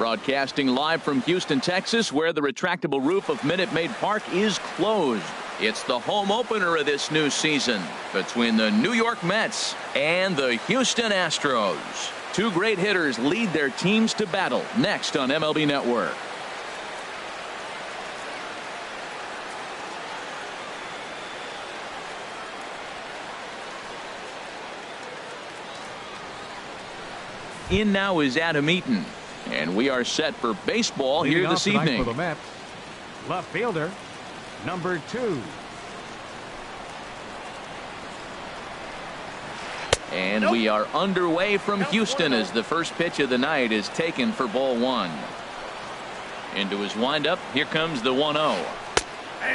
Broadcasting live from Houston, Texas, where the retractable roof of Minute Maid Park is closed. It's the home opener of this new season between the New York Mets and the Houston Astros. Two great hitters lead their teams to battle next on MLB Network. In now is Adam Eaton, and we are set for baseball here this evening. For the Mets, left fielder, number 2. And we are underway from Houston as the first pitch of the night is taken for ball 1. Into his windup, here comes the 1-0.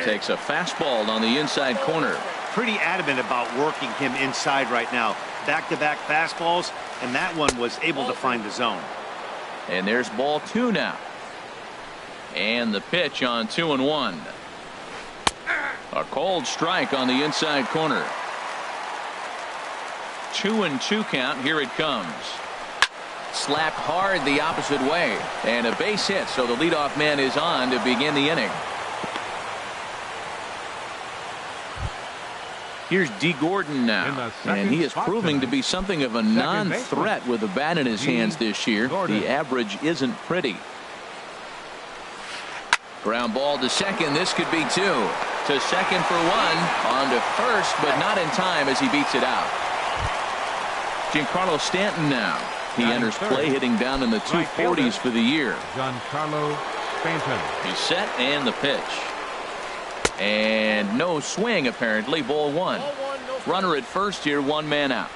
Takes a fastball on the inside corner. Pretty adamant about working him inside right now. Back-to-back fastballs, and that one was able to find the zone. And there's ball 2 now. And the pitch on 2-1. A cold strike on the inside corner. 2-2 count. Here it comes. Slapped hard the opposite way. And a base hit, so the leadoff man is on to begin the inning. Here's D. Gordon now, and he is proving to be something of a non-threat with the bat in his hands this year. The average isn't pretty. Ground ball to second. This could be 2. To second for 1. On to first, but not in time as he beats it out. Giancarlo Stanton now. He enters play hitting down in the 240s for the year. Giancarlo Stanton. He's set and the pitch. And no swing apparently. Ball 1. Runner at first here, 1 man out.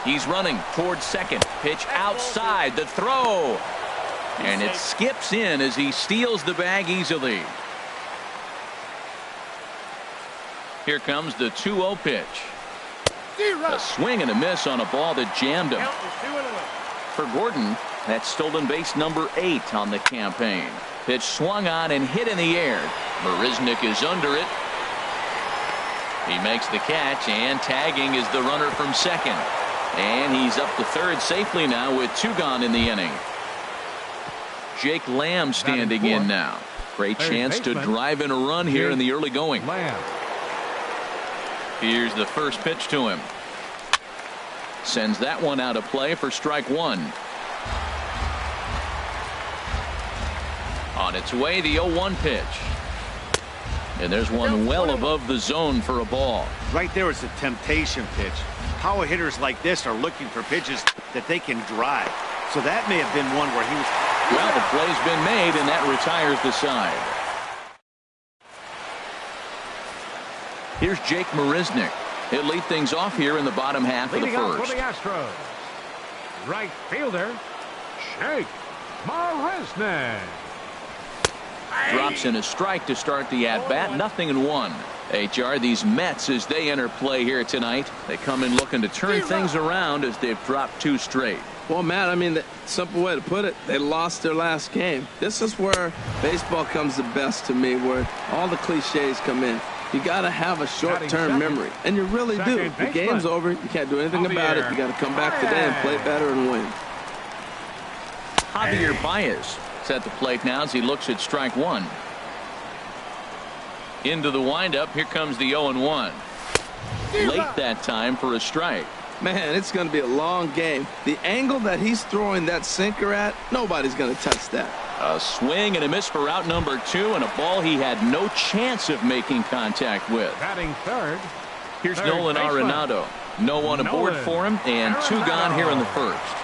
He's running towards second. Pitch outside. The throw. And it skips in as he steals the bag easily. Here comes the 2-0 pitch. A swing and a miss on a ball that jammed him. For Gordon, that's stolen base number 8 on the campaign. Pitch swung on and hit in the air. Marisnick is under it. He makes the catch, and tagging is the runner from second. And he's up to third safely now with 2 gone in the inning. Jake Lamb standing in now. Great chance to drive in a run here in the early going. Here's the first pitch to him. Sends that one out of play for strike 1. On its way, the 0-1 pitch. And there's one well above the zone for a ball. Right there is a temptation pitch. Power hitters like this are looking for pitches that they can drive. So that may have been one where he was... Well, the play's been made, and that retires the side. Here's Jake Marisnick. He'll lead things off here in the bottom half of the first. For the Astros, right fielder, Jake Marisnick. Drops in a strike to start the at-bat. 0-1. HR, these Mets, as they enter play here tonight, they come in looking to turn things around as they've dropped 2 straight. Well, Matt, I mean, the simple way to put it, they lost their last game. This is where baseball comes the best to me, where all the cliches come in. You got to have a short-term memory, and you really do. The game's over. You can't do anything about it. You got to come back today and play better and win. Javier Baez at the plate now as he looks at strike 1. Into the windup. Here comes the 0-1. Late that time for a strike. Man, it's going to be a long game. The angle that he's throwing that sinker at, nobody's going to touch that. A swing and a miss for out number 2, and a ball he had no chance of making contact with. Batting third. Here's Nolan Arenado. No one aboard for him, and 2 gone here in the first.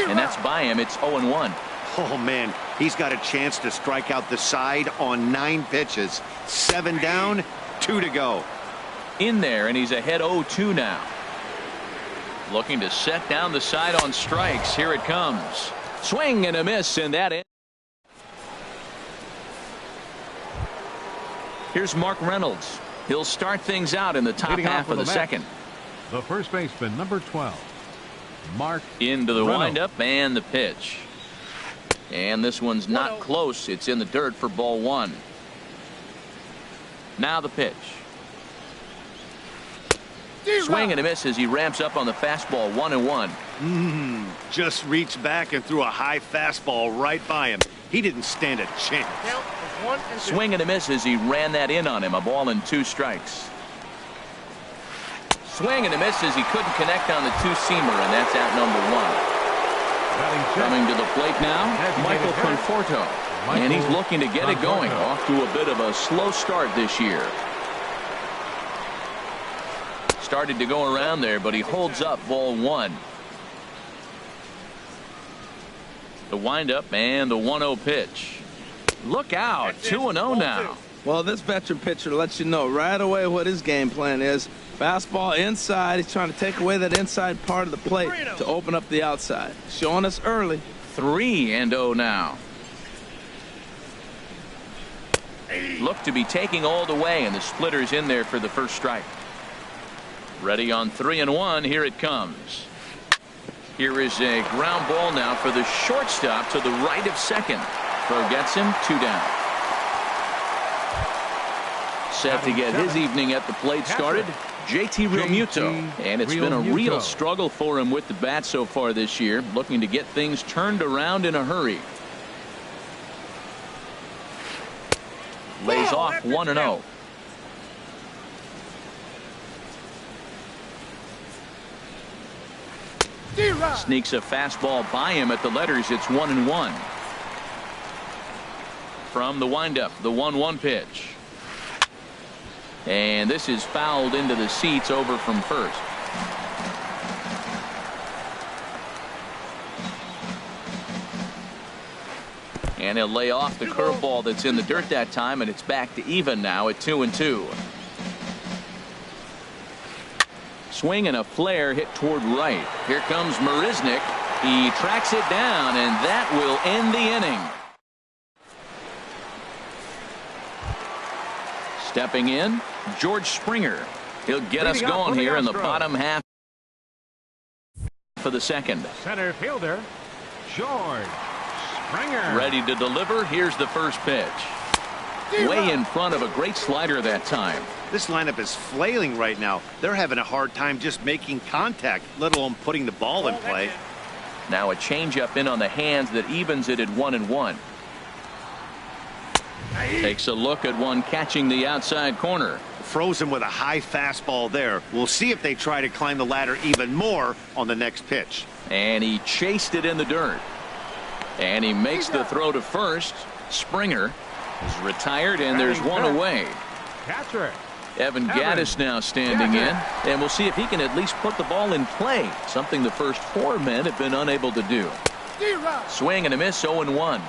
And that's by him. It's 0-1. Oh, man, he's got a chance to strike out the side on 9 pitches. 7 down, 2 to go. In there, and he's ahead 0-2 now. Looking to set down the side on strikes. Here it comes. Swing and a miss, and that ends. Here's Mark Reynolds. He'll start things out in the top half of the second. The first baseman, number 12, Mark into the Reynolds. windup and the pitch. And this one's not close. It's in the dirt for ball 1. Now the pitch. Swing and a miss as he ramps up on the fastball. 1-1. just reached back and threw a high fastball right by him. He didn't stand a chance. Swing and a miss as he ran that in on him. A ball and 2 strikes. Swing and a miss as he couldn't connect on the two-seamer, and that's out number 1. Coming to the plate now, Michael Conforto. And he's looking to get it going. Off to a bit of a slow start this year. Started to go around there, but he holds up ball 1. The windup and the 1-0 pitch. Look out, 2-0 now. Well, this veteran pitcher lets you know right away what his game plan is. Fastball inside. He's trying to take away that inside part of the plate to open up the outside. Showing us early. 3-0 now. Look to be taking all the way, and the splitter's in there for the first strike. Ready on 3-1. Here it comes. Here is a ground ball now for the shortstop to the right of second. Throw gets him, 2 down. Set to get his evening at the plate started, JT Realmuto. And it's been a real struggle for him with the bat so far this year, looking to get things turned around in a hurry. Lays off 1-0. Sneaks a fastball by him at the letters. It's 1-1. From the windup, the 1-1 pitch. And this is fouled into the seats over from first. And he'll lay off the curveball that's in the dirt that time, and it's back to even now at 2-2. Swing and a flare hit toward right. Here comes Marisnick. He tracks it down, and that will end the inning. Stepping in, George Springer. He'll get us going here in the bottom half for the second. Center fielder, George Springer. Ready to deliver. Here's the first pitch. Way in front of a great slider that time. This lineup is flailing right now. They're having a hard time just making contact, let alone putting the ball in play. Now a changeup in on the hands that evens it at 1-1. Takes a look at one catching the outside corner. Frozen with a high fastball there. We'll see if they try to climb the ladder even more on the next pitch. And he chased it in the dirt. And he makes the throw to first. Springer is retired, and there's one away. Catcher Evan Gattis now standing in, and we'll see if he can at least put the ball in play, something the first 4 men have been unable to do. Swing and a miss, 0-1.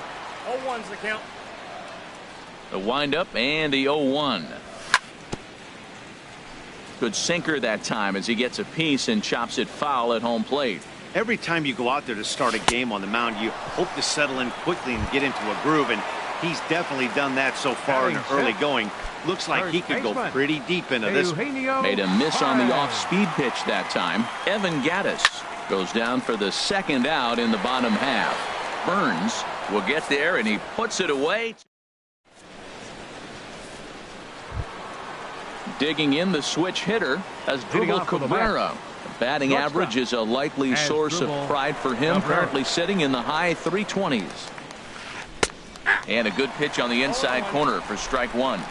0-1's the count. The windup and the 0-1. Good sinker that time as he gets a piece and chops it foul at home plate. Every time you go out there to start a game on the mound, you hope to settle in quickly and get into a groove, and he's definitely done that so far in the early going. Looks like he could go pretty deep into this. Made a miss on the off-speed pitch that time. Evan Gattis goes down for the second out in the bottom half. Burns will get there, and he puts it away. Digging in the switch hitter as Asdrubal Cabrera. The batting average is a likely source of pride for him, currently sitting in the high 320s. And a good pitch on the inside corner for strike 1.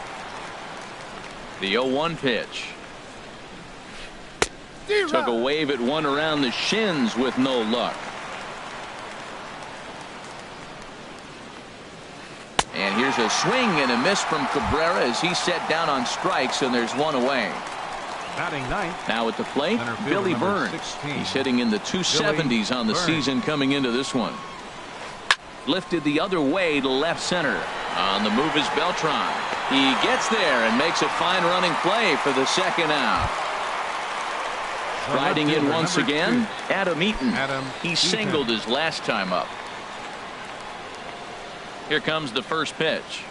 The 0-1 pitch. Took a wave at one around the shins with no luck. And here's a swing and a miss from Cabrera as he's set down on strikes, and there's one away. Batting ninth. Now at the plate, Billy Burns. 16. He's hitting in the 270s on the season coming into this one. Lifted the other way to left center. On the move is Beltran. He gets there and makes a fine running play for the second out. Riding in once again, Adam Eaton. He singled his last time up. Here comes the first pitch.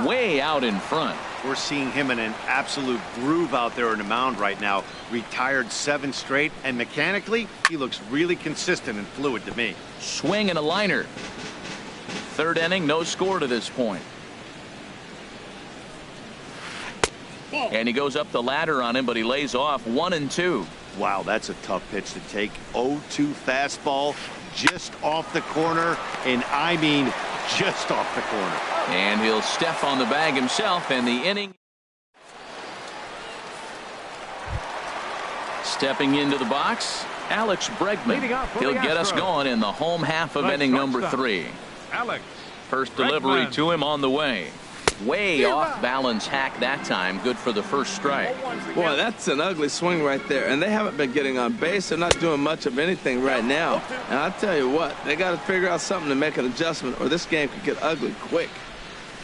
Way out in front. We're seeing him in an absolute groove out there on the mound right now. Retired 7 straight, and mechanically, he looks really consistent and fluid to me. Swing and a liner. Third inning, no score to this point. And he goes up the ladder on him, but he lays off 1-2. Wow, that's a tough pitch to take. 0-2 fastball just off the corner, and I mean just off the corner. And he'll step on the bag himself, and the inning. Stepping into the box, Alex Bregman. He'll get us going in the home half of inning number 3. Alex. First delivery to him on the way. Way off balance hack that time. Good for the first strike. Boy, that's an ugly swing right there. And they haven't been getting on base. They're not doing much of anything right now. And I'll tell you what, they got to figure out something to make an adjustment, or this game could get ugly quick.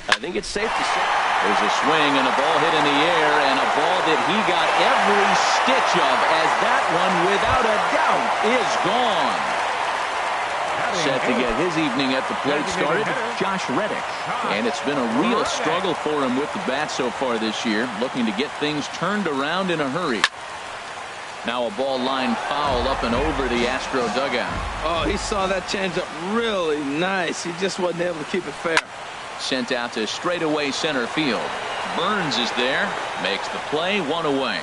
I think it's safe to say there's a swing and a ball hit in the air, and a ball that he got every stitch of, as that one, without a doubt, is gone. Set to get his evening at the plate started, Josh Reddick. And it's been a real struggle for him with the bat so far this year, looking to get things turned around in a hurry. Now a ball line foul up and over the Astro dugout. Oh, he saw that changeup really nice. He just wasn't able to keep it fair. Sent out to straightaway center field. Burns is there, makes the play, one away.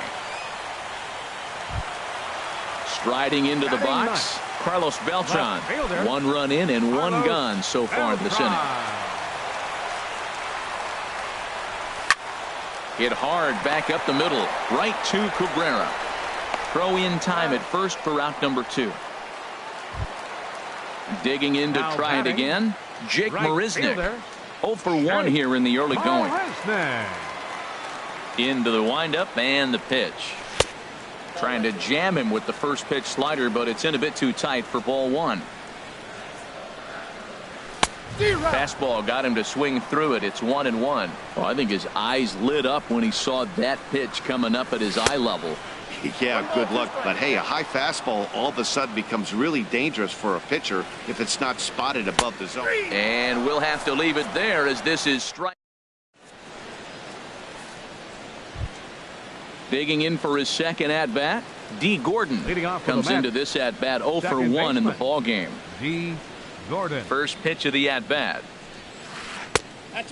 Striding into the box, Carlos Beltran. 1 run in and 1 gone so far this inning. Hit hard back up the middle, right to Cabrera. Throw in time at first for out number 2. Digging in to try it again, Jake Marisnick. 0 for 1 here in the early going. Into the windup and the pitch. Trying to jam him with the first pitch slider, but it's in a bit too tight for ball 1. Fastball got him to swing through it. It's 1-1. Well, I think his eyes lit up when he saw that pitch coming up at his eye level. Yeah, good luck. But hey, a high fastball all of a sudden becomes really dangerous for a pitcher if it's not spotted above the zone. And we'll have to leave it there, as this is strike. Digging in for his second at-bat, D. Gordon comes into this at-bat 0 for 1 in the ball game. D. Gordon. First pitch of the at-bat.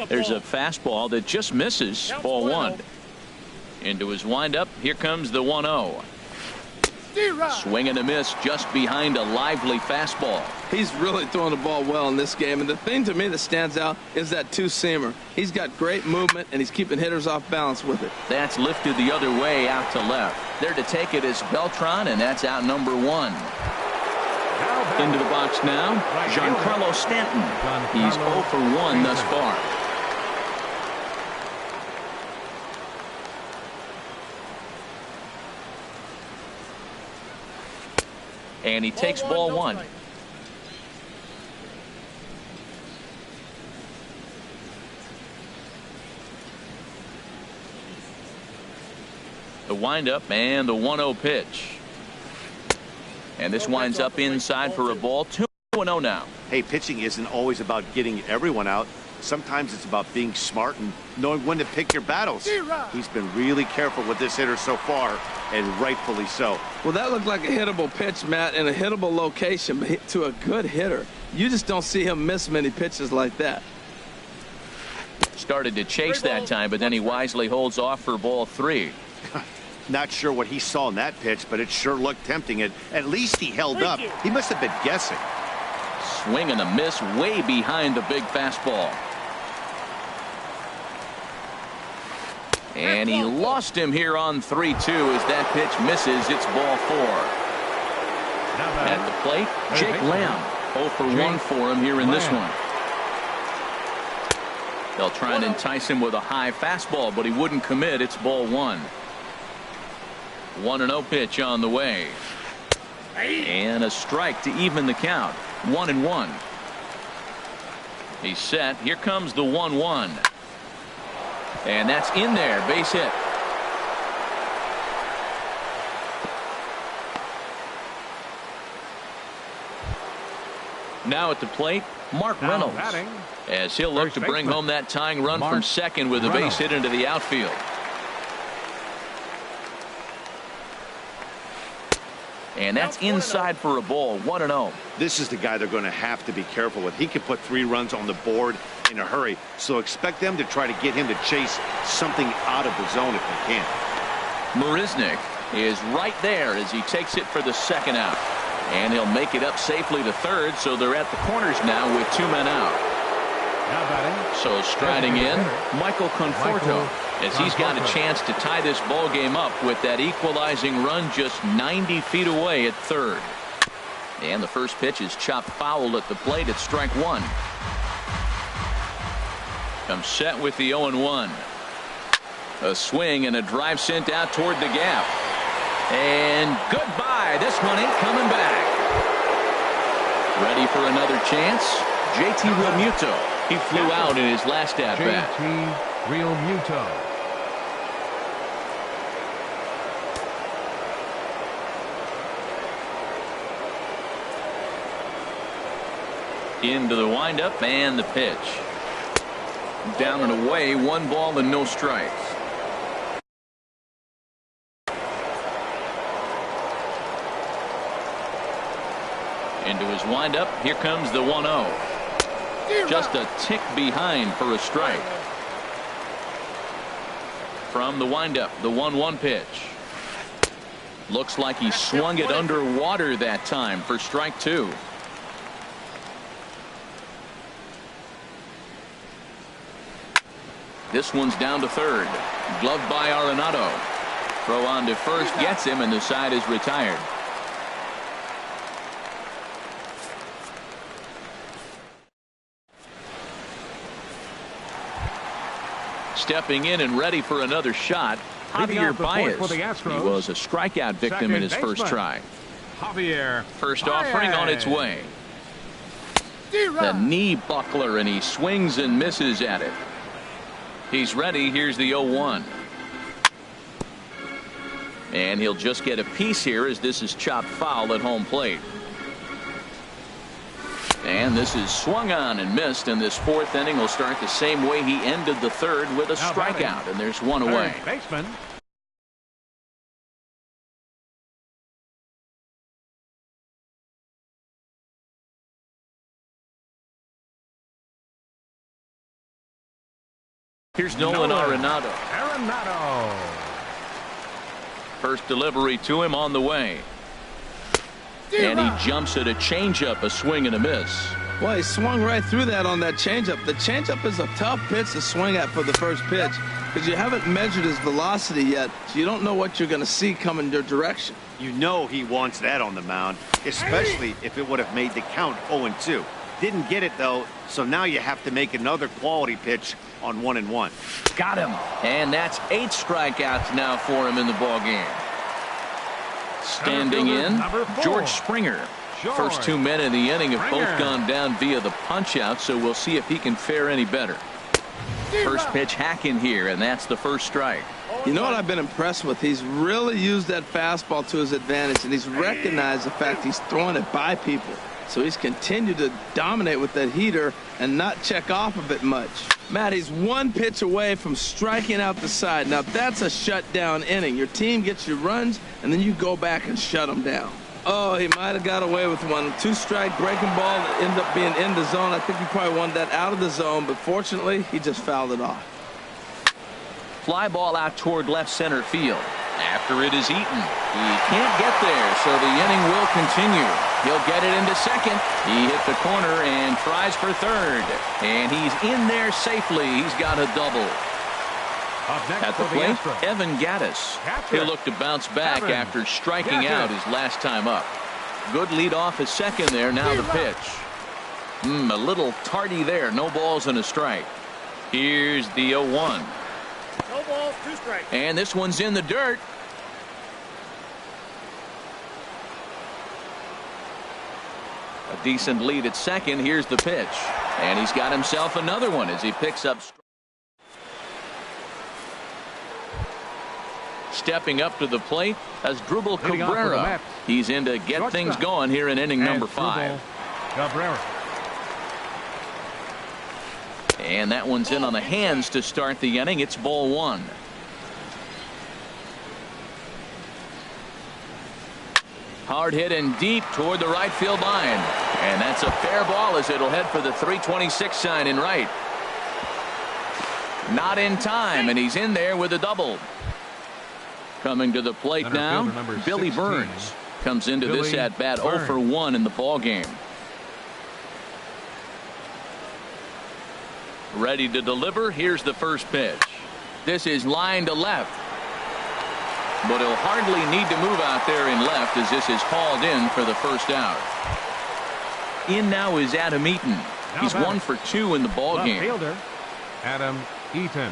There's a fastball that just misses, ball 1. Into his windup, here comes the 1-0. Swing and a miss just behind a lively fastball. He's really throwing the ball well in this game, and the thing to me that stands out is that two-seamer. He's got great movement, and he's keeping hitters off balance with it. That's lifted the other way out to left. There to take it is Beltran, and that's out number 1. Into the box now, Giancarlo Stanton. He's 0 for 1 thus far. And he takes ball 1. The windup and the 1-0 pitch. And this winds up inside for a ball. 2-0 now. Hey, pitching isn't always about getting everyone out. Sometimes it's about being smart and knowing when to pick your battles. He's been really careful with this hitter so far, and rightfully so. Well, that looked like a hittable pitch, Matt, in a hittable location, but to a good hitter. You just don't see him miss many pitches like that. Started to chase that time, but then he wisely holds off for ball 3. Not sure what he saw in that pitch, but it sure looked tempting. At least he held up. He must have been guessing. Swing and a miss way behind the big fastball. And he lost him here on 3-2 as that pitch misses. It's ball 4. At the plate, Jake Lamb. 0 for 1 for him here in this one. They'll try and entice him with a high fastball, but he wouldn't commit. It's ball 1. 1-0 pitch on the way. And a strike to even the count. 1-1. He's set. Here comes the 1-1. And that's in there. Base hit. Now at the plate, Mark Reynolds, as he'll look to bring home that tying run from second with a base hit into the outfield. And that's inside for a ball. 1-0. This is the guy they're going to have to be careful with. He could put 3 runs on the board in a hurry, so expect them to try to get him to chase something out of the zone if they can. Marisnick is right there as he takes it for the second out. And he'll make it up safely to third, so they're at the corners now with 2 men out. So striding in, Michael Conforto, as he's got a chance to tie this ball game up with that equalizing run just 90 feet away at third. And the first pitch is chopped foul at the plate at strike one. Comes set with the 0-1. A swing and a drive sent out toward the gap. And goodbye. This one ain't coming back. Ready for another chance? JT Realmuto. He flew out in his last at-bat. JT Realmuto. Into the windup and the pitch. Down and away, 1 ball and no strikes. Into his windup, here comes the 1-0. Just a tick behind for a strike. From the windup, the 1-1 pitch. Looks like he swung it underwater that time for strike 2. This one's down to third. Gloved by Arenado. Throw on to first gets him, and the side is retired. Stepping in and ready for another shot, Javier Baez. He was a strikeout victim in his first try. Javier. First offering on its way. The knee buckler, and he swings and misses at it. He's ready. Here's the 0-1. And he'll just get a piece here as this is chopped foul at home plate. And this is swung on and missed, and this 4th inning will start the same way he ended the 3rd with a strikeout, and there's 1 away. Baseman. Here's Nolan Arenado. Arenado. First delivery to him on the way. And he jumps at a changeup, a swing and a miss. Well, he swung right through that on that changeup. The changeup is a tough pitch to swing at for the first pitch because you haven't measured his velocity yet, so you don't know what you're going to see coming your direction. You know he wants that on the mound, especially if it would have made the count 0-2. Didn't get it, though, so now you have to make another quality pitch on 1-1. Got him. And that's 8 strikeouts now for him in the ball game. Standing in, George Springer. First 2 men in the inning have both gone down via the punch-out, so we'll see if he can fare any better. First pitch hacking here, and that's the first strike. You know what I've been impressed with? He's really used that fastball to his advantage, and he's recognized the fact he's throwing it by people. So he's continued to dominate with that heater and not check off of it much. Matt, he's 1 pitch away from striking out the side. Now, that's a shutdown inning. Your team gets your runs, and then you go back and shut them down. Oh, he might have got away with one. 2-strike breaking ball that ended up being in the zone. I think he probably wanted that out of the zone, but fortunately, he just fouled it off. Fly ball out toward left center field. After it is eaten, he can't get there, so the inning will continue. He'll get it into second. He hit the corner and tries for third. And he's in there safely. He's got a double. At the plate, Evan Gattis. He'll look to bounce back after striking out his last time up. Good lead off his second there. Now the pitch. A little tardy there. No balls and a strike. Here's the 0-1. No balls, 2 strikes. And this one's in the dirt. A decent lead at second. Here's the pitch. And he's got himself another one as he picks up. Stepping up to the plate as Drupal Cabrera. He's in to get things going here in inning number 5. Cabrera. And that one's in on the hands to start the inning. It's ball 1. Hard hit and deep toward the right field line. And that's a fair ball as it'll head for the 326 sign in right. Not in time, and he's in there with a double. Coming to the plate Center now, fielder number Billy 16, Burns comes into this Billy at-bat 0 Burns. for 1 in the ball game. Ready to deliver. Here's the first pitch. This is line to left. But he'll hardly need to move out there in left as this is hauled in for the first out. In now is Adam Eaton. He's 1 for 2 in the ball game. Fielder, Adam Eaton.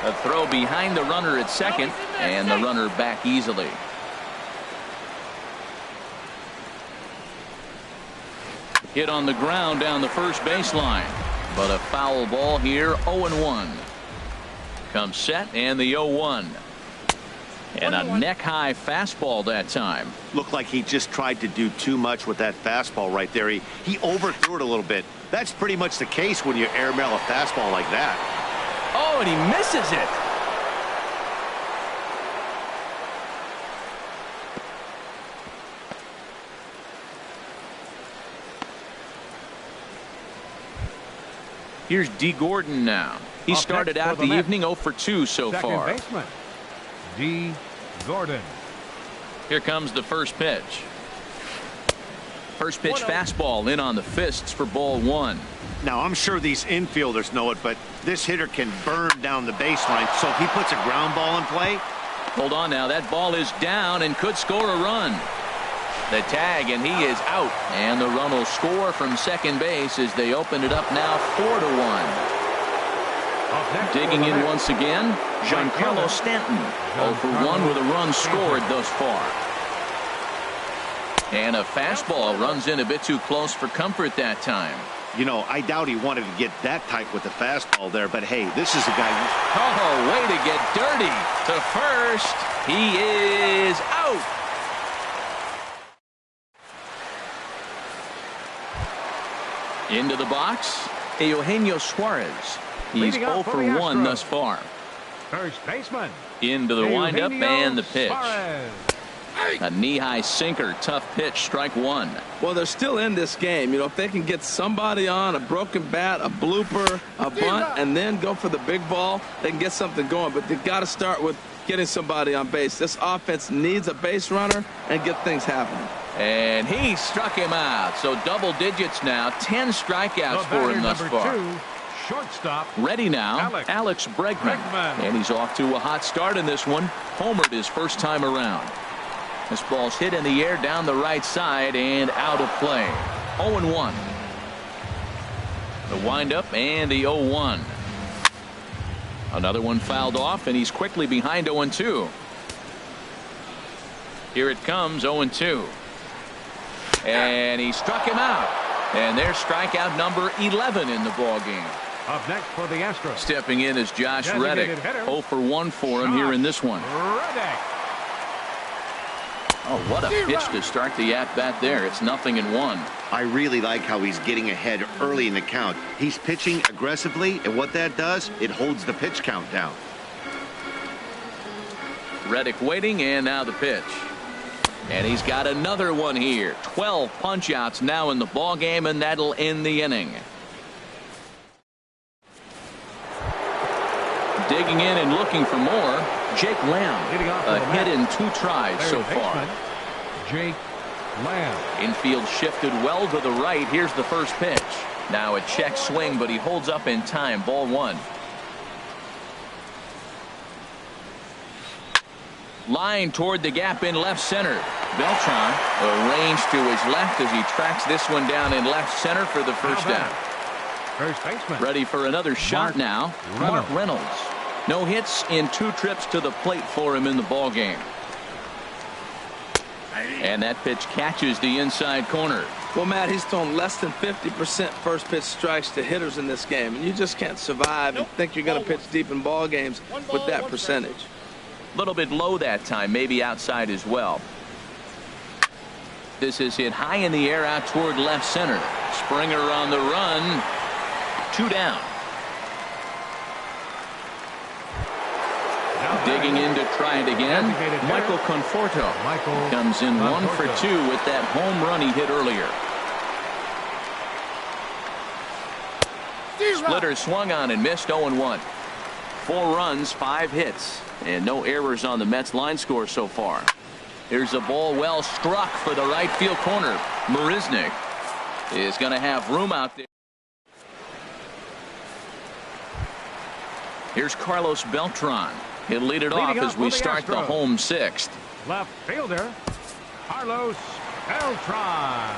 A throw behind the runner at second, and the runner back easily. Hit on the ground down the first baseline, but a foul ball here. 0-1. Comes set, and the 0-1. And a neck-high fastball that time. Looked like he just tried to do too much with that fastball right there. He overthrew it a little bit. That's pretty much the case when you airmail a fastball like that. Oh, and he misses it. Here's D. Gordon now. He started out the evening 0 for 2 so far. Second baseman, D. Gordon. Here comes the first pitch. First pitch fastball in on the fists for ball 1. Now, I'm sure these infielders know it, but this hitter can burn down the baseline. So if he puts a ground ball in play. Hold on now. That ball is down and could score a run. The tag, and he is out. And the run will score from second base as they open it up now 4-1. Digging in once again, Giancarlo Stanton. 0 for 1 with a run scored thus far. And a fastball runs in a bit too close for comfort that time. You know, I doubt he wanted to get that tight with the fastball there, but hey, this is a guy who's... Oh, way to get dirty. To first. He is out. Into the box, Eugenio Suarez. He's 0 for 1 thus far. First baseman. Into the windup and the pitch. Suarez. A knee-high sinker, tough pitch, strike 1. Well, they're still in this game. You know, if they can get somebody on, a broken bat, a blooper, a bunt, and then go for the big ball, they can get something going. But they've got to start with getting somebody on base. This offense needs a base runner and get things happening. And he struck him out. So double digits now. 10 strikeouts for him thus far. 2, shortstop. Ready now, Alex Bregman. And he's off to a hot start in this one. Homered his first time around. This ball's hit in the air down the right side and out of play. 0-1. The windup and the 0-1. Another one fouled off, and he's quickly behind 0-2. Here it comes, 0-2. And he struck him out. And there's strikeout number 11 in the ball game. Up next for the Astros. Stepping in is Josh Reddick. 0 for 1 for him here in this one. Reddick. Oh, what a pitch to start the at-bat there. It's 0-1. I really like how he's getting ahead early in the count. He's pitching aggressively, and what that does, it holds the pitch count down. Reddick waiting, and now the pitch. And he's got another one here. 12 punch-outs now in the ball game, and that'll end the inning. Digging in and looking for more, Jake Lamb. A hit in 2 tries so far. Jake Lamb. Infield shifted well to the right. Here's the first pitch. Now a check swing, but he holds up in time. Ball 1. Line toward the gap in left center. Beltran arranged to his left as he tracks this one down in left center for the first down. First baseman. Ready for another shot now. Mark Reynolds. No hits in 2 trips to the plate for him in the ball game. And that pitch catches the inside corner. Well, Matt, he's thrown less than 50% first pitch strikes to hitters in this game, and you just can't survive and think you're going to pitch deep in ball games with that percentage. A little bit low that time, maybe outside as well. This is hit high in the air out toward left center. Springer on the run. 2 down. Digging in to try it again. Michael Conforto comes in 1 for 2 with that home run he hit earlier. splitter swung on and missed. 0-1. 4 runs, 5 hits, and no errors on the Mets line score so far. Here's a ball well struck for the right field corner. Marisnick is going to have room out there. Here's Carlos Beltran. He'll lead it off as we start the home 6th. Left fielder, Carlos Beltran.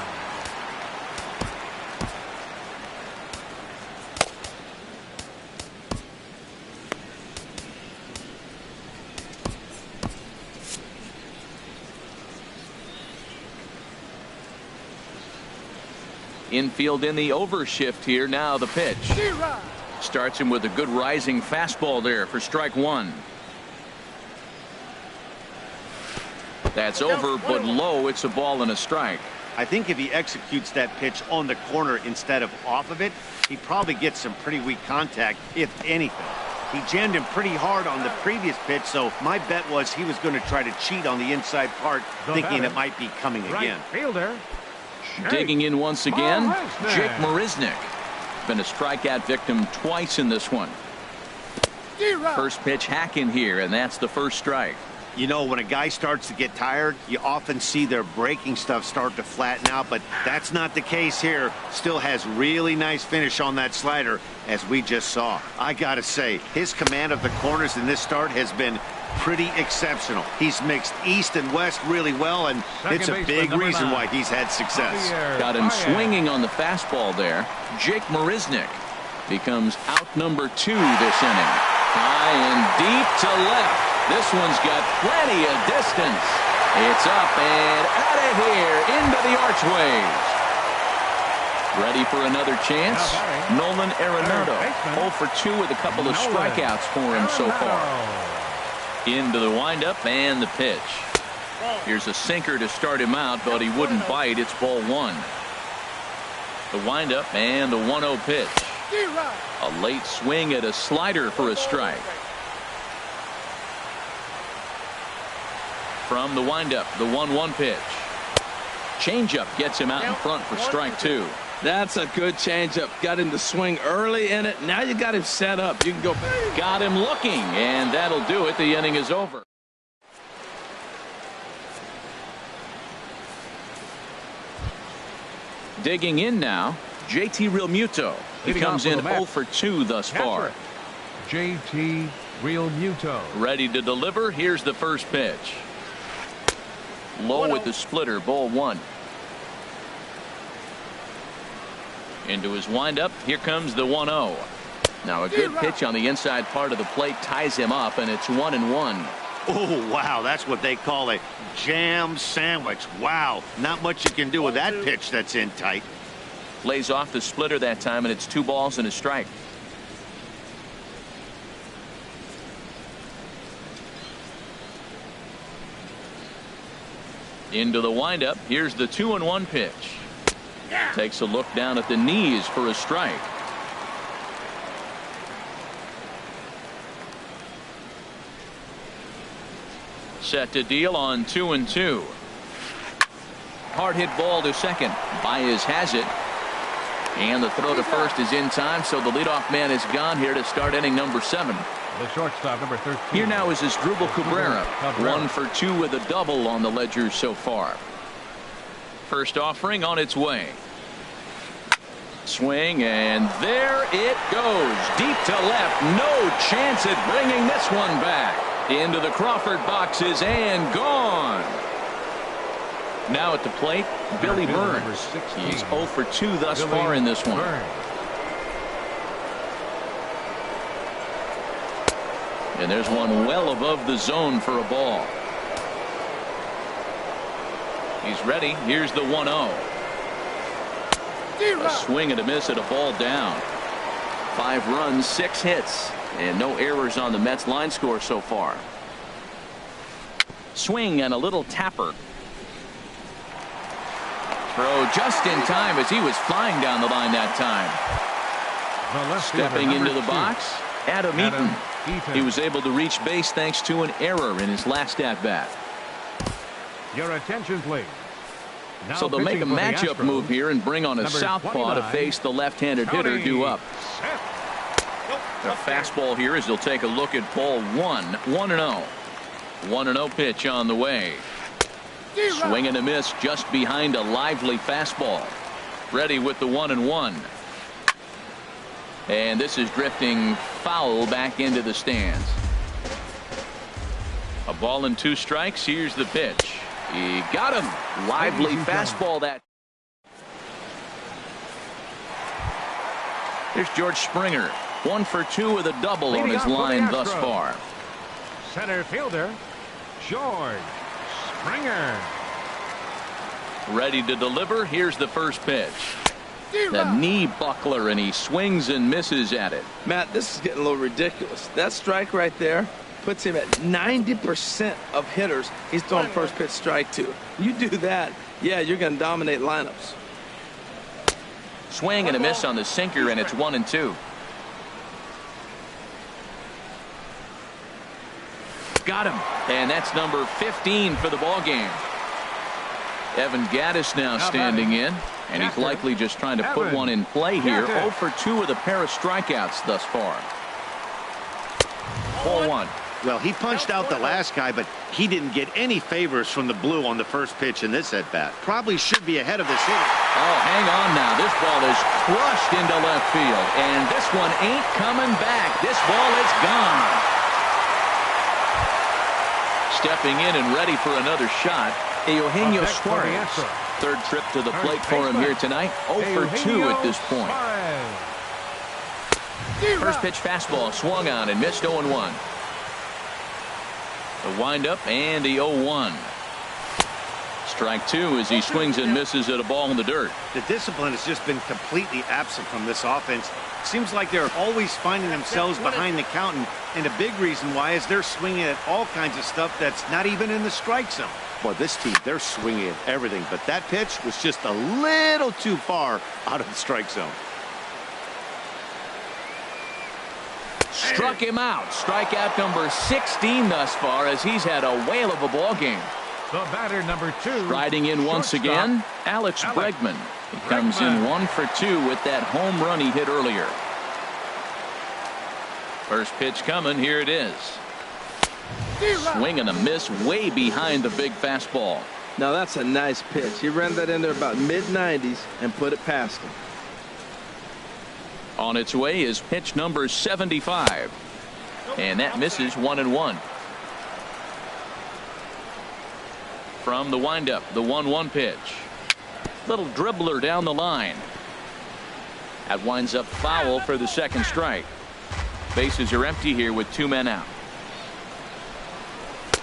Infield in the overshift here. Now the pitch. Starts him with a good rising fastball there for strike 1. That's over, but low. It's a ball and a strike. I think if he executes that pitch on the corner instead of off of it, he probably gets some pretty weak contact, if anything. He jammed him pretty hard on the previous pitch, so my bet was he was going to try to cheat on the inside part, thinking it might be coming again. Fielder. Digging in once again, Jake Marisnick. Been a strikeout victim twice in this one. First pitch hack in here, and that's the first strike. You know, when a guy starts to get tired, you often see their breaking stuff start to flatten out, but that's not the case here. Still has really nice finish on that slider, as we just saw. I gotta say, his command of the corners in this start has been pretty exceptional. He's mixed east and west really well, and it's a big reason why he's had success. Got him swinging on the fastball there. Jake Marisnick becomes out number 2 this inning. High and deep to left. This one's got plenty of distance. It's up and out of here into the archways. Ready for another chance? Nolan Arenado, 0 for 2 with a couple of strikeouts for him so far. Into the windup and the pitch. Here's a sinker to start him out, but he wouldn't bite. It's ball 1. The windup and the 1-0 pitch. A late swing at a slider for a strike. From the windup, the 1-1 pitch. Changeup gets him out in front for strike 2. That's a good changeup. Got him to swing early in it. Now you got him set up. You can go. Got him looking, and that'll do it. The inning is over. Digging in now, JT Realmuto. He comes in 0 for 2 thus far. JT Realmuto. Ready to deliver. Here's the first pitch. Low with the splitter, ball 1. Into his windup. Here comes the 1-0. Now a good pitch on the inside part of the plate ties him up, and it's 1-1. Oh, wow. That's what they call a jam sandwich. Wow. Not much you can do with that pitch that's in tight. Lays off the splitter that time, and it's 2 balls and a strike. Into the windup. Here's the 2-1 pitch. Takes a look down at the knees for a strike. Set to deal on 2-2. Hard hit ball to second. Baez has it. And the throw to first is in time, so the leadoff man is gone here to start inning number 7. The shortstop, number 13. Here now is Asdrubal Cabrera. 1 for 2 with a double on the ledger so far. First offering on its way. Swing, and there it goes. Deep to left. No chance at bringing this one back. Into the Crawford boxes and gone. Now at the plate, Billy Burns. He's 0 for 2 thus far in this one. And there's one well above the zone for a ball. He's ready. Here's the 1-0. A swing and a miss at a ball down. 5 runs, 6 hits, and no errors on the Mets line score so far. Swing and a little tapper. Throw just in time as he was flying down the line that time. Stepping into the box, Adam Eaton. He was able to reach base thanks to an error in his last at-bat. Your attention, please. Now so they'll make a matchup move here and bring on a southpaw to face the left-handed hitter due up. Set. The fastball here as he'll take a look at ball 1. 1-0. 1-0 pitch on the way. Swing and a miss just behind a lively fastball. Ready with the 1-1. And this is drifting foul back into the stands. A ball and 2 strikes. Here's the pitch. He got him. Lively fastball that. Here's George Springer. 1 for 2 with a double on his line thus far. Center fielder, George Springer. Ready to deliver. Here's the first pitch. The knee buckler, and he swings and misses at it. Matt, this is getting a little ridiculous. That strike right there puts him at 90% of hitters he's throwing first pitch strike to. You do that, yeah, you're going to dominate lineups. Swing and a miss on the sinker, and it's 1-2. Got him, and that's number 15 for the ball game. Evan Gaddis now standing in, and he's likely just trying to put one in play here. 0 for 2 with a pair of strikeouts thus far. Ball 1. Well, he punched out the last guy, but he didn't get any favors from the blue on the first pitch in this at-bat. Probably should be ahead of this hitter. Oh, hang on now. This ball is crushed into left field, and this one ain't coming back. This ball is gone. Stepping in and ready for another shot, Eugenio Suarez. Third trip to the plate for him here tonight. 0 for 2 at this point. First pitch fastball swung on and missed. 0-1. The windup and the 0-1. Strike 2 as he swings and misses at a ball in the dirt. The discipline has just been completely absent from this offense. Seems like they're always finding themselves behind the count, and a big reason why is they're swinging at all kinds of stuff that's not even in the strike zone. Boy, this team, they're swinging at everything, but that pitch was just a little too far out of the strike zone. Struck him out. Strikeout number 16 thus far as he's had a whale of a ball game. The batter, number 2. Riding in once again, Alex Bregman. He comes in 1 for 2 with that home run he hit earlier. First pitch coming. Here it is. Swing and a miss way behind the big fastball. Now that's a nice pitch. He ran that in there about mid-90s and put it past him. On its way is pitch number 75. And that misses. 1-1. From the windup, the 1-1 pitch. Little dribbler down the line. That winds up foul for the second strike. Bases are empty here with 2 men out.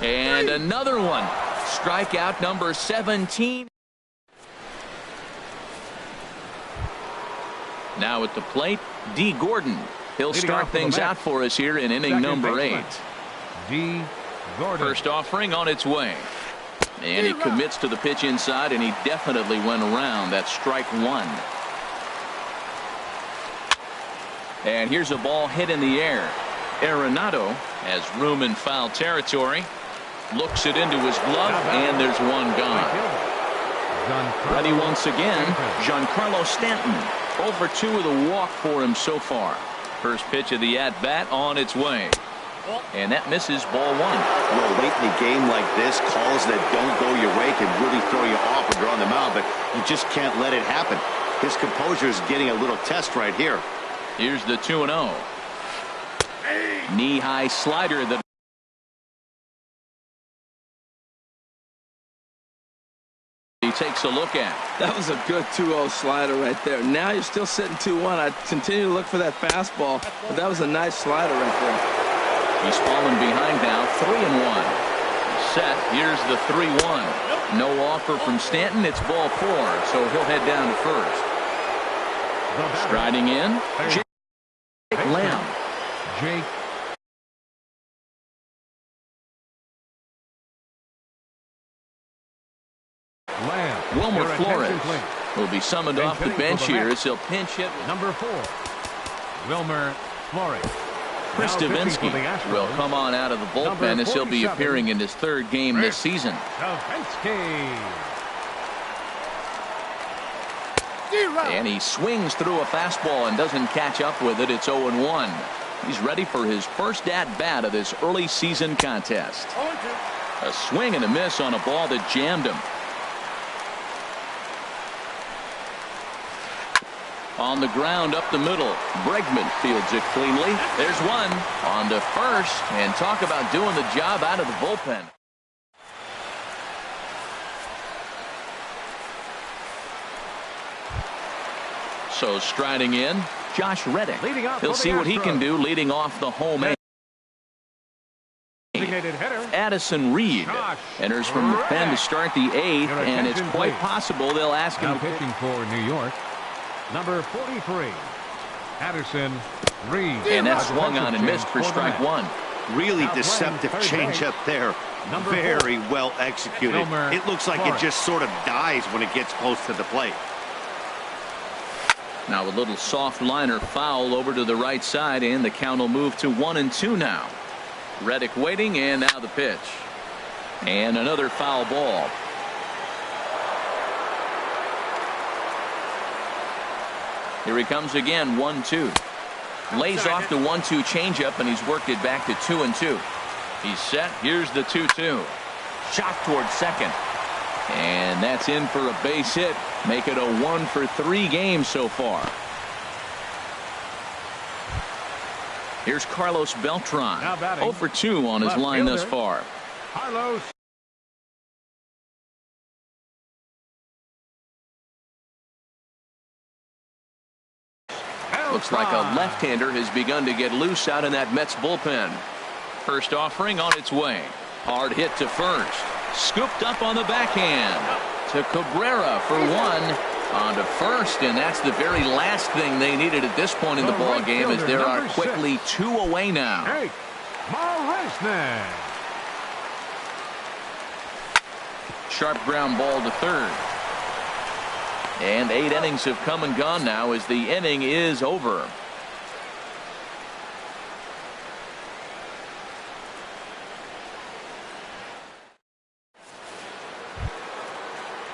And another one. Strikeout number 17. Now at the plate, D. Gordon. He'll start things out for us here in inning number 8. D. Gordon. First offering on its way. And he commits to the pitch inside, and he definitely went around. That's strike 1. And here's a ball hit in the air. Arenado has room in foul territory. Looks it into his glove, and there's one gone. Ready once again, Giancarlo Stanton. 0 for 2 with a walk for him so far. First pitch of the at-bat on its way. And that misses. Ball 1. Well, late in the game like this, calls that don't go your way can really throw you off when you're on the mound, but you just can't let it happen. His composure is getting a little test right here. Here's the 2-0. Knee-high slider that he takes a look at. That was a good 2-0 slider right there. Now you're still sitting 2-1. I continue to look for that fastball, but that was a nice slider right there. He's fallen behind now. 3-1. Set. Here's the 3-1. No offer from Stanton. It's ball 4, so he'll head down to first. Striding in, Jake Lamb. Jake Lamb. Wilmer Flores will be summoned off the bench here as he'll pinch hit. Number 4, Wilmer Flores. Chris Davinsky will come on out of the bullpen as he'll be appearing in his 3rd game this season. And he swings through a fastball and doesn't catch up with it. It's 0-1. He's ready for his first at-bat of this early season contest. A swing and a miss on a ball that jammed him. On the ground up the middle. Bregman fields it cleanly. There's one. On to first. And talk about doing the job out of the bullpen. So striding in, Josh Reddick. He'll see what he can do leading off the home end. Addison Reed enters from the pen to start the 8th, and it's quite possible they'll ask him now pitching for New York, number 43, Addison Reed. And that swung on and missed for strike 1. Really deceptive changeup there. Very well executed. It looks like it just sort of dies when it gets close to the plate. Now a little soft liner foul over to the right side, and the count will move to 1-2 now. Reddick waiting, and now the pitch. And another foul ball. Here he comes again, 1-2. Lays off the 1-2 changeup, and he's worked it back to 2-2. He's set. Here's the 2-2. Shot towards second. And that's in for a base hit. Make it a 1-for-3 game so far. Here's Carlos Beltran. 0-for-2 on his line thus far. Carlos. Looks like a left-hander has begun to get loose out in that Mets bullpen. First offering on its way. Hard hit to first. Scooped up on the backhand to Cabrera for 1. On to first, and that's the very last thing they needed at this point in the ball game, as there are quickly 2 away now. Sharp ground ball to third. And 8 innings have come and gone now as the inning is over.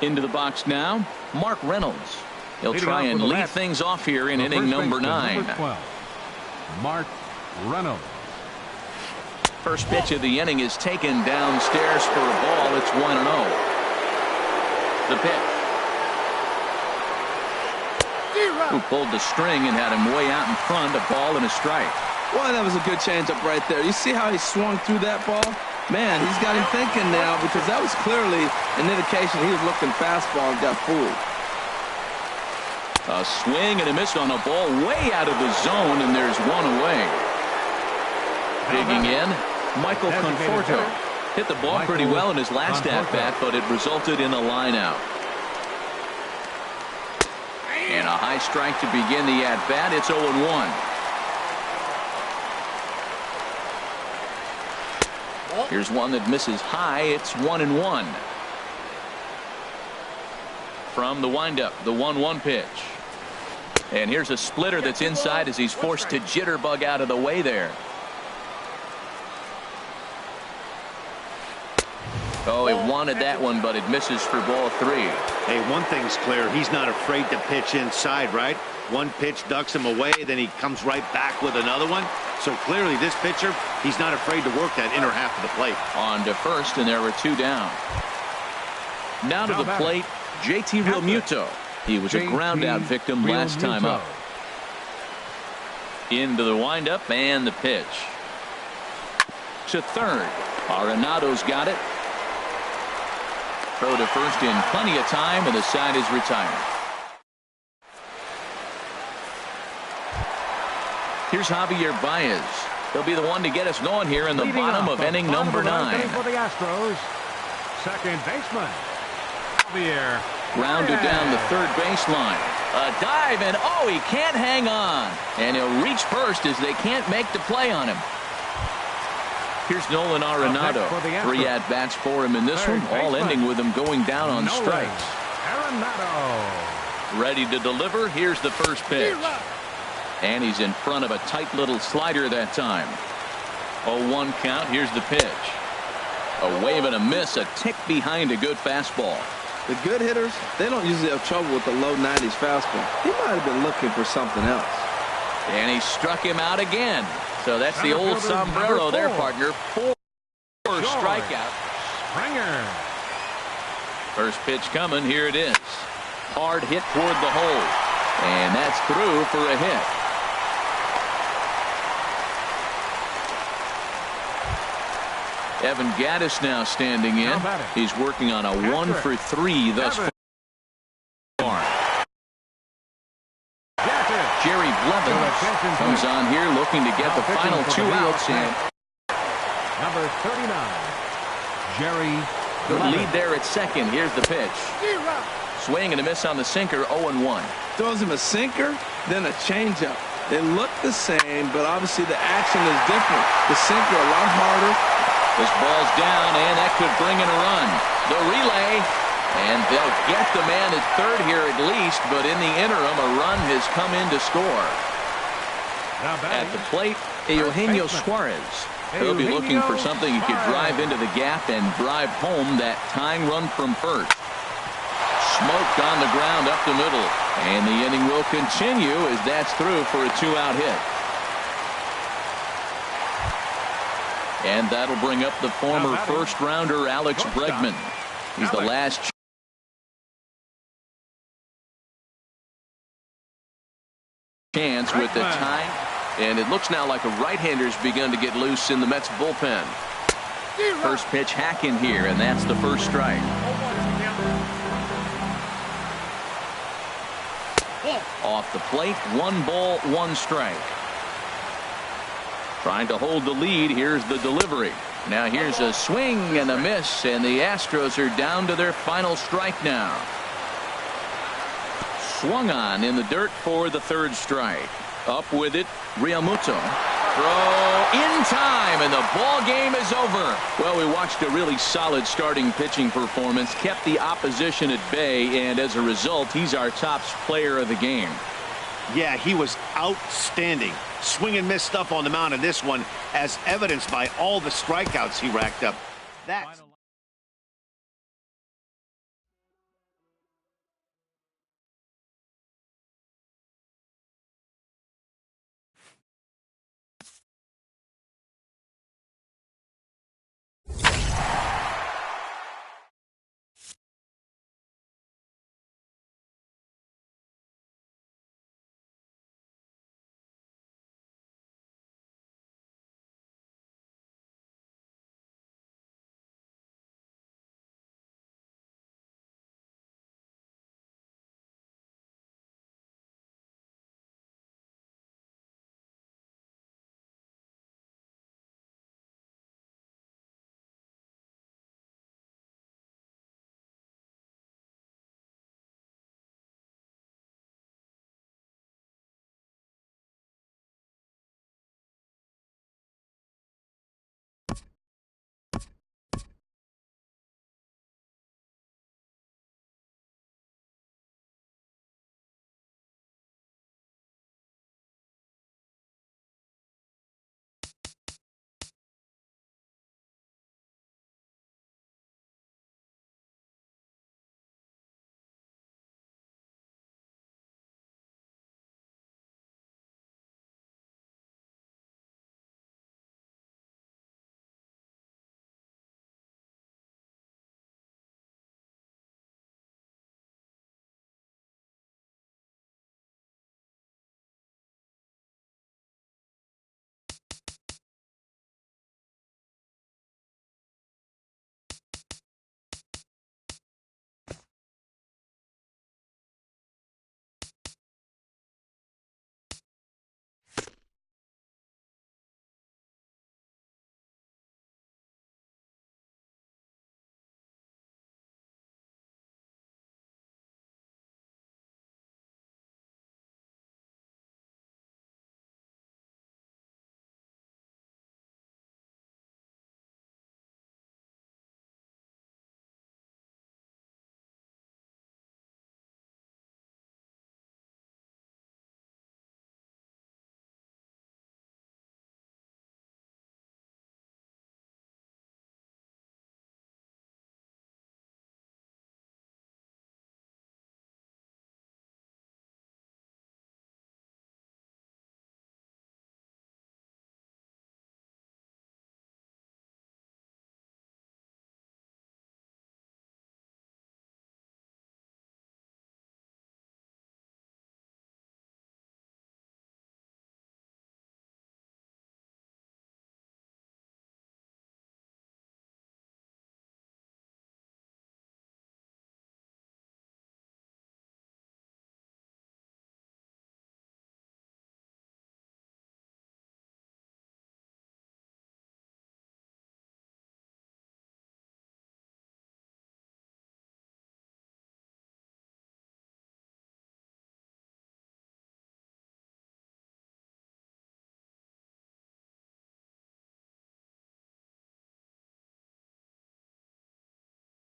Into the box now, Mark Reynolds. He'll try and lead things off here in inning number 9. Number 12, Mark Reynolds. First pitch of the inning is taken downstairs for a ball. It's 1-0. The pitch. Who pulled the string and had him way out in front. A ball and a strike. Well, that was a good changeup right there. You see how he swung through that ball? Man, he's got him thinking now, because that was clearly an indication he was looking fastball and got fooled. A swing and a miss on a ball way out of the zone, and there's 1 away. Digging in, Michael Conforto. Hit the ball pretty well in his last at-bat, but it resulted in a line-out. And a high strike to begin the at-bat. It's 0-1. Here's one that misses high. It's 1-1. From the windup, the 1-1 pitch. And here's a splitter that's inside as he's forced to jitterbug out of the way there. Oh, he wanted that one, but it misses for ball 3. Hey, one thing's clear. He's not afraid to pitch inside, right? One pitch ducks him away, then he comes right back with another one. So clearly this pitcher, he's not afraid to work that inner half of the plate. On to first, and there were 2 down. Now to the plate, JT Realmuto. He was a ground-out victim last time up. Into the windup and the pitch. To third. Arenado's got it. Throw to first in plenty of time, and the side is retired. Here's Javier Baez. He'll be the one to get us going here in the bottom of inning number 9. For the Astros, second baseman, Javier. Grounded down the third baseline. A dive, and oh, he can't hang on. And he'll reach first as they can't make the play on him. Here's Nolan Arenado. 3 at-bats for him in this one, all ending with him going down on strikes. Arenado. Ready to deliver. Here's the first pitch. And he's in front of a tight little slider that time. 0-1 count. Here's the pitch. A wave and a miss, a tick behind a good fastball. The good hitters, they don't usually have trouble with the low 90s fastball. He might have been looking for something else. And he struck him out again. So that's the old sombrero there, partner. 4 strikeouts. Springer. First pitch coming. Here it is. Hard hit toward the hole. And that's through for a hit. Evan Gaddis now standing in. He's working on a 1-for-3 thus far. Jerry Blevins comes on here looking to get the final 2 outs. And number 39, Jerry good Blevins. lead there at second. Here's the pitch. Swing and a miss on the sinker. 0-1. Throws him a sinker, then a changeup. They look the same, but obviously the action is different. The sinker a lot harder. This ball's down, and that could bring in a run. The relay, and they'll get the man at third here at least, but in the interim, a run has come in to score. At the plate, Eugenio Suarez. He'll be looking for something he could drive into the gap and drive home that tying run from first. Smoked on the ground up the middle, and the inning will continue as that's through for a 2-out hit. And that'll bring up the former first-rounder Alex Bregman. He's the last chance with the time. And it looks now like a right-hander's begun to get loose in the Mets bullpen. First pitch hack in here, and that's the first strike. Off the plate, 1 ball, 1 strike. Trying to hold the lead. Here's the delivery. Now here's a swing and a miss, and the Astros are down to their final strike now. Swung on in the dirt for the 3rd strike. Up with it, Realmuto. Throw in time, and the ball game is over. Well, we watched a really solid starting pitching performance, kept the opposition at bay, and as a result, he's our top player of the game. Yeah, he was outstanding. Swing and miss stuff on the mound in this one, as evidenced by all the strikeouts he racked up. That's